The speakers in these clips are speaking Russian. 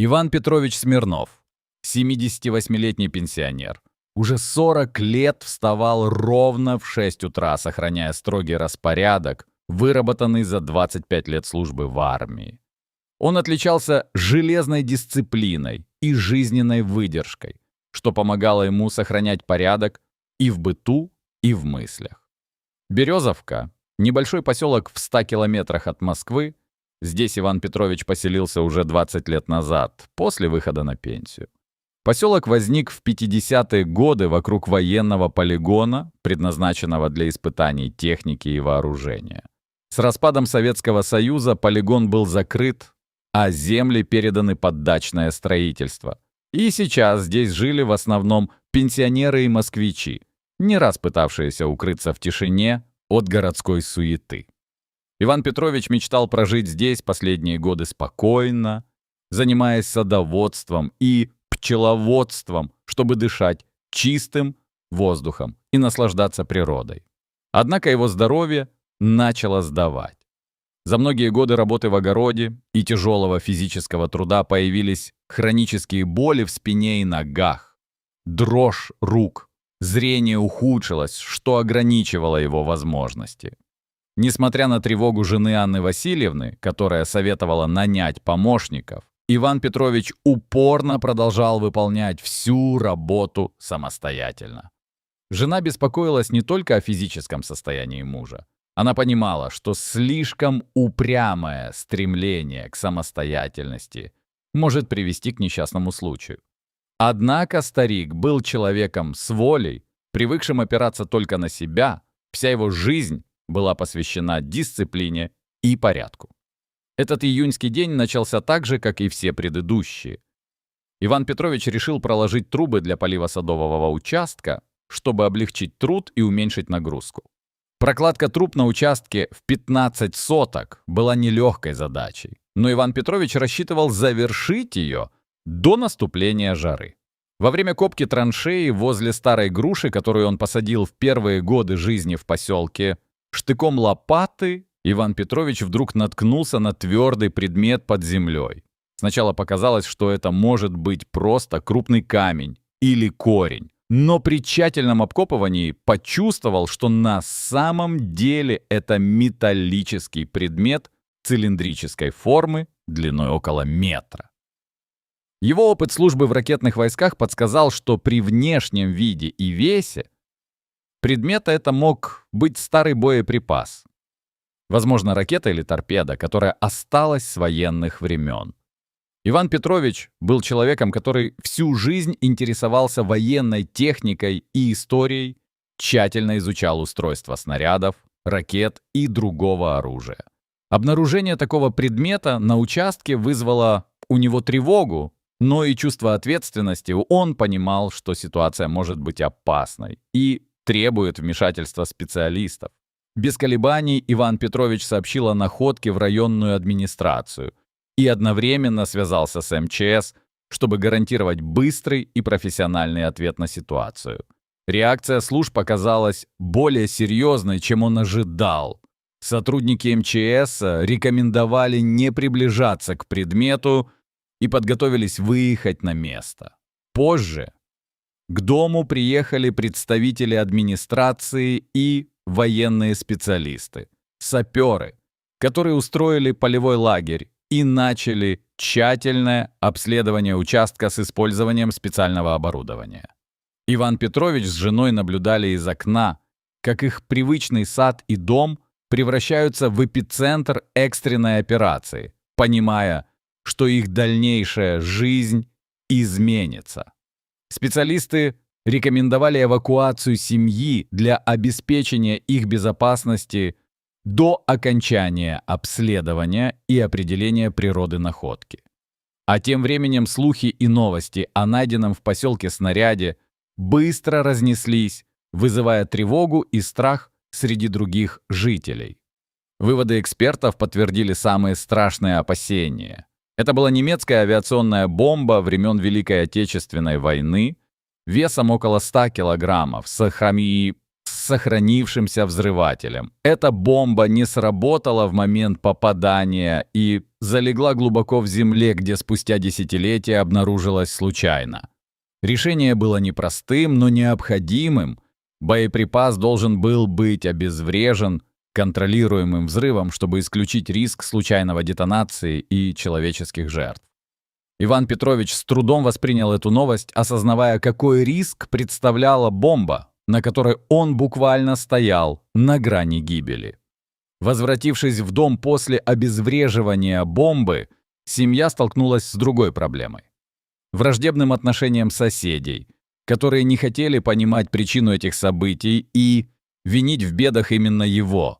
Иван Петрович Смирнов, 78-летний пенсионер, уже 40 лет вставал ровно в 6 утра, сохраняя строгий распорядок, выработанный за 25 лет службы в армии. Он отличался железной дисциплиной и жизненной выдержкой, что помогало ему сохранять порядок и в быту, и в мыслях. Березовка – небольшой поселок в 100 километрах от Москвы. Здесь Иван Петрович поселился уже 20 лет назад, после выхода на пенсию. Поселок возник в 50-е годы вокруг военного полигона, предназначенного для испытаний техники и вооружения. С распадом Советского Союза полигон был закрыт, а земли переданы под дачное строительство. И сейчас здесь жили в основном пенсионеры и москвичи, не раз пытавшиеся укрыться в тишине от городской суеты. Иван Петрович мечтал прожить здесь последние годы спокойно, занимаясь садоводством и пчеловодством, чтобы дышать чистым воздухом и наслаждаться природой. Однако его здоровье начало сдавать. За многие годы работы в огороде и тяжелого физического труда появились хронические боли в спине и ногах, дрожь рук, зрение ухудшилось, что ограничивало его возможности. Несмотря на тревогу жены Анны Васильевны, которая советовала нанять помощников, Иван Петрович упорно продолжал выполнять всю работу самостоятельно. Жена беспокоилась не только о физическом состоянии мужа. Она понимала, что слишком упрямое стремление к самостоятельности может привести к несчастному случаю. Однако старик был человеком с волей, привыкшим опираться только на себя. Вся его жизнь была посвящена дисциплине и порядку. Этот июньский день начался так же, как и все предыдущие. Иван Петрович решил проложить трубы для полива садового участка, чтобы облегчить труд и уменьшить нагрузку. Прокладка труб на участке в 15 соток была нелегкой задачей, но Иван Петрович рассчитывал завершить ее до наступления жары. Во время копки траншеи возле старой груши, которую он посадил в первые годы жизни в поселке, штыком лопаты Иван Петрович вдруг наткнулся на твердый предмет под землей. Сначала показалось, что это может быть просто крупный камень или корень, но при тщательном обкопывании почувствовал, что на самом деле это металлический предмет цилиндрической формы длиной около метра. Его опыт службы в ракетных войсках подсказал, что при внешнем виде и весе предмета это мог быть старый боеприпас. Возможно, ракета или торпеда, которая осталась с военных времен. Иван Петрович был человеком, который всю жизнь интересовался военной техникой и историей, тщательно изучал устройство снарядов, ракет и другого оружия. Обнаружение такого предмета на участке вызвало у него тревогу, но и чувство ответственности. Он понимал, что ситуация может быть опасной и требует вмешательства специалистов. Без колебаний Иван Петрович сообщил о находке в районную администрацию и одновременно связался с МЧС, чтобы гарантировать быстрый и профессиональный ответ на ситуацию. Реакция служб оказалась более серьезной, чем он ожидал. Сотрудники МЧС рекомендовали не приближаться к предмету и подготовились выехать на место. Позже к дому приехали представители администрации и военные специалисты, саперы, которые устроили полевой лагерь и начали тщательное обследование участка с использованием специального оборудования. Иван Петрович с женой наблюдали из окна, как их привычный сад и дом превращаются в эпицентр экстренной операции, понимая, что их дальнейшая жизнь изменится. Специалисты рекомендовали эвакуацию семьи для обеспечения их безопасности до окончания обследования и определения природы находки. А тем временем слухи и новости о найденном в поселке снаряде быстро разнеслись, вызывая тревогу и страх среди других жителей. Выводы экспертов подтвердили самые страшные опасения. Это была немецкая авиационная бомба времен Великой Отечественной войны, весом около 100 килограммов, с сохранившимся взрывателем. Эта бомба не сработала в момент попадания и залегла глубоко в земле, где спустя десятилетия обнаружилась случайно. Решение было непростым, но необходимым. Боеприпас должен был быть обезврежен контролируемым взрывом, чтобы исключить риск случайного детонации и человеческих жертв. Иван Петрович с трудом воспринял эту новость, осознавая, какой риск представляла бомба, на которой он буквально стоял на грани гибели. Возвратившись в дом после обезвреживания бомбы, семья столкнулась с другой проблемой – враждебным отношением соседей, которые не хотели понимать причину этих событий и винить в бедах именно его.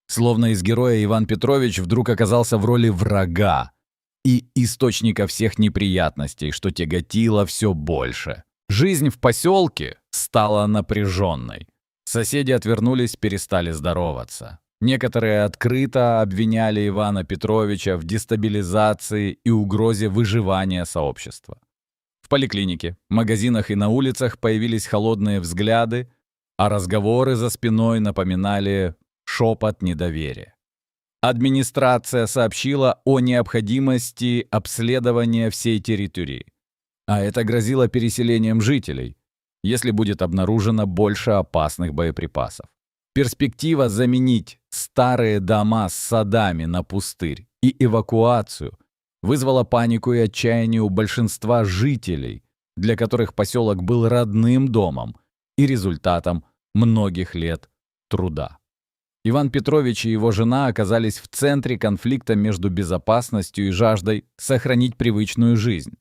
Словно из героя Иван Петрович вдруг оказался в роли врага и источника всех неприятностей, что тяготило все больше. Жизнь в поселке стала напряженной. Соседи отвернулись, перестали здороваться. Некоторые открыто обвиняли Ивана Петровича в дестабилизации и угрозе выживания сообщества. В поликлинике, магазинах и на улицах появились холодные взгляды, а разговоры за спиной напоминали шепот недоверия. Администрация сообщила о необходимости обследования всей территории, а это грозило переселением жителей, если будет обнаружено больше опасных боеприпасов. Перспектива заменить старые дома с садами на пустырь и эвакуацию вызвала панику и отчаяние у большинства жителей, для которых поселок был родным домом и результатом многих лет труда. Иван Петрович и его жена оказались в центре конфликта между безопасностью и жаждой сохранить привычную жизнь.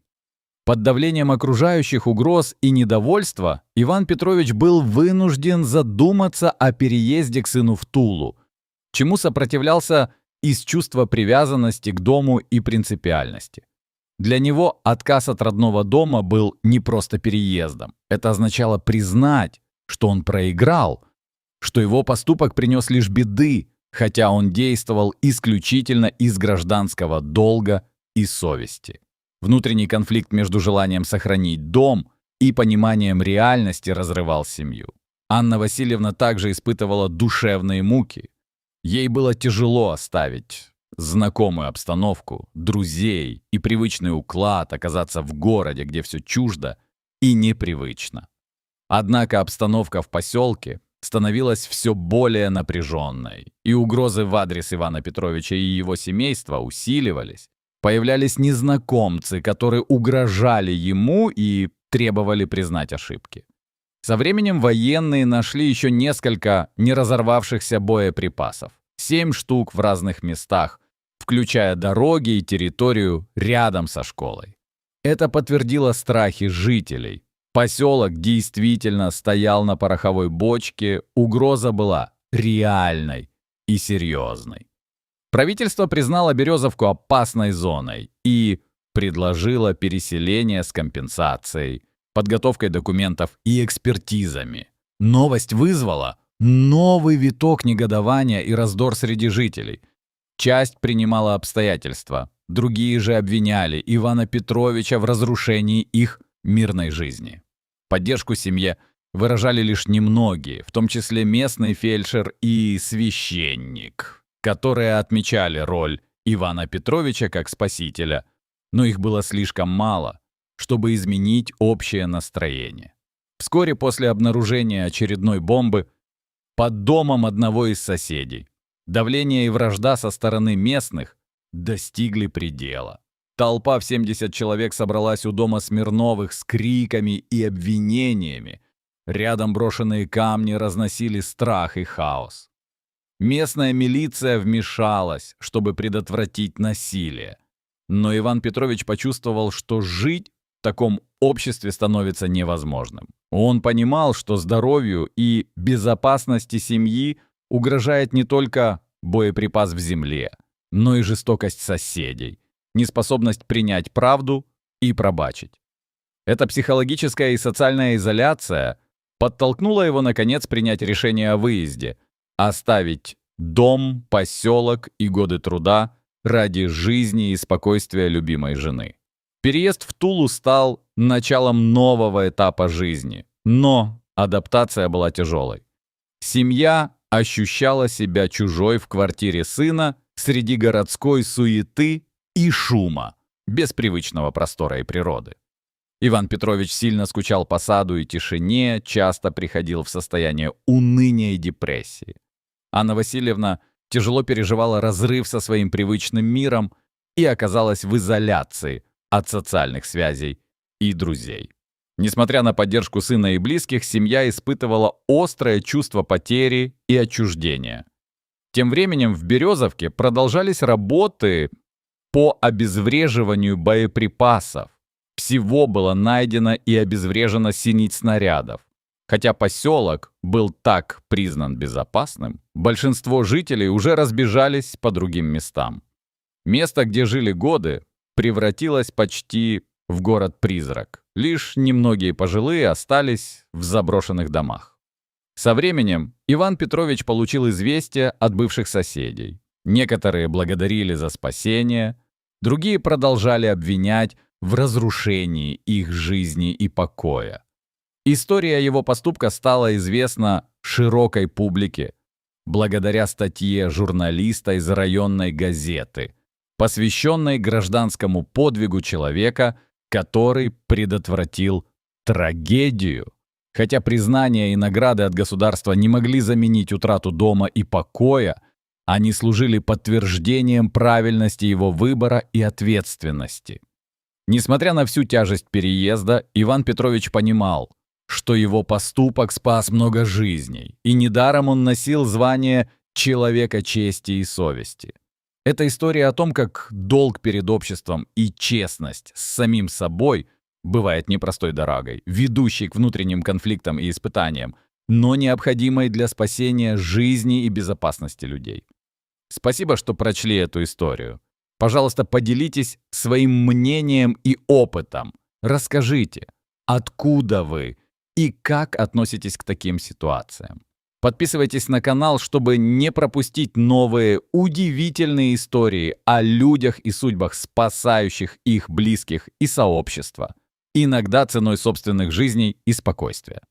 Под давлением окружающих угроз и недовольства Иван Петрович был вынужден задуматься о переезде к сыну в Тулу, чему сопротивлялся из чувства привязанности к дому и принципиальности. Для него отказ от родного дома был не просто переездом. Это означало признать, что он проиграл, что его поступок принес лишь беды, хотя он действовал исключительно из гражданского долга и совести. Внутренний конфликт между желанием сохранить дом и пониманием реальности разрывал семью. Анна Васильевна также испытывала душевные муки. Ей было тяжело оставить знакомую обстановку, друзей и привычный уклад, оказаться в городе, где все чуждо и непривычно. Однако обстановка в поселке становилась все более напряженной, и угрозы в адрес Ивана Петровича и его семейства усиливались. Появлялись незнакомцы, которые угрожали ему и требовали признать ошибки. Со временем военные нашли еще несколько неразорвавшихся боеприпасов. 7 штук в разных местах, включая дороги и территорию рядом со школой. Это подтвердило страхи жителей. Поселок действительно стоял на пороховой бочке, угроза была реальной и серьезной. Правительство признало Березовку опасной зоной и предложило переселение с компенсацией, подготовкой документов и экспертизами. Новость вызвала новый виток негодования и раздор среди жителей. Часть принимала обстоятельства, другие же обвиняли Ивана Петровича в разрушении их мирной жизни. Поддержку семье выражали лишь немногие, в том числе местный фельдшер и священник, которые отмечали роль Ивана Петровича как спасителя, но их было слишком мало, чтобы изменить общее настроение. Вскоре после обнаружения очередной бомбы под домом одного из соседей давление и вражда со стороны местных достигли предела. Толпа в 70 человек собралась у дома Смирновых с криками и обвинениями. Рядом брошенные камни разносили страх и хаос. Местная милиция вмешалась, чтобы предотвратить насилие. Но Иван Петрович почувствовал, что жить в таком обществе становится невозможным. Он понимал, что здоровью и безопасности семьи угрожает не только боеприпас в земле, но и жестокость соседей, неспособность принять правду и пробачить. Эта психологическая и социальная изоляция подтолкнула его, наконец, принять решение о выезде, оставить дом, поселок и годы труда ради жизни и спокойствия любимой жены. Переезд в Тулу стал началом нового этапа жизни, но адаптация была тяжелой. Семья ощущала себя чужой в квартире сына среди городской суеты и шума, без привычного простора и природы. Иван Петрович сильно скучал по саду и тишине, часто приходил в состояние уныния и депрессии. Анна Васильевна тяжело переживала разрыв со своим привычным миром и оказалась в изоляции от социальных связей и друзей. Несмотря на поддержку сына и близких, семья испытывала острое чувство потери и отчуждения. Тем временем в Березовке продолжались работы по обезвреживанию боеприпасов. Всего было найдено и обезврежено 7 снарядов. Хотя поселок был так признан безопасным, большинство жителей уже разбежались по другим местам. Место, где жили годы, превратилось почти в город-призрак. Лишь немногие пожилые остались в заброшенных домах. Со временем Иван Петрович получил известия от бывших соседей. Некоторые благодарили за спасение, другие продолжали обвинять в разрушении их жизни и покоя. История его поступка стала известна широкой публике благодаря статье журналиста из районной газеты, посвященной гражданскому подвигу человека, который предотвратил трагедию. Хотя признания и награды от государства не могли заменить утрату дома и покоя, они служили подтверждением правильности его выбора и ответственности. Несмотря на всю тяжесть переезда, Иван Петрович понимал, что его поступок спас много жизней, и недаром он носил звание человека чести и совести. Это история о том, как долг перед обществом и честность с самим собой бывает непростой дорогой, ведущей к внутренним конфликтам и испытаниям, но необходимой для спасения жизни и безопасности людей. Спасибо, что прочли эту историю. Пожалуйста, поделитесь своим мнением и опытом. Расскажите, откуда вы и как относитесь к таким ситуациям. Подписывайтесь на канал, чтобы не пропустить новые удивительные истории о людях и судьбах, спасающих их близких и сообщества, иногда ценой собственных жизней и спокойствия.